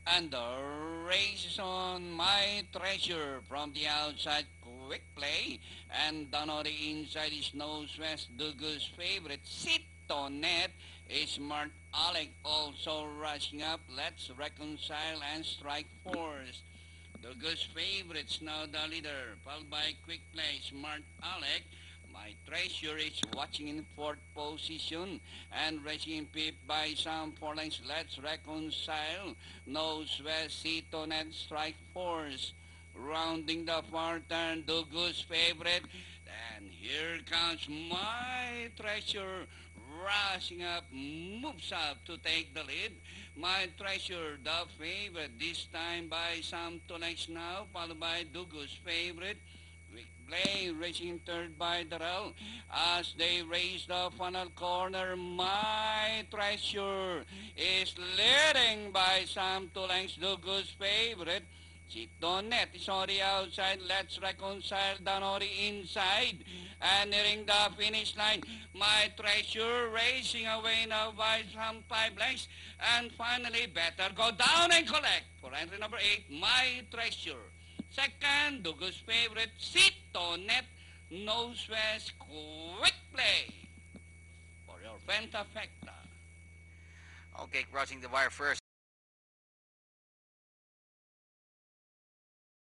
And the race is on. My treasure from the outside, quick play. And down on the inside is Nose West, Dugu's favorite. Sit on net is Smart Alec also rushing up. Let's reconcile and strike force. Dugu's favorites now the leader, followed by quick play, Smart Alec. My treasure is watching in fourth position and racing in fifth by some 4 lengths. Let's reconcile. Nose West, Seaton and Strike Force. Rounding the far turn, Dugu's favorite. And here comes my treasure rushing up, moves up to take the lead. My treasure, the favorite, this time by some 2 lengths now, followed by Dugu's favorite. Quick play, racing third by Darrell. As they race the final corner, my treasure is leading by some 2 lengths. Dugu's favorite. Chitonet is on the outside. Let's reconcile down on the inside. And nearing the finish line, my treasure racing away now by some 5 lengths. And finally, better go down and collect for entry number 8, my treasure. Second, Dugu's favorite, Chitonet, Nose West, quick play for your Fenta Fecta. Okay, crossing the wire first.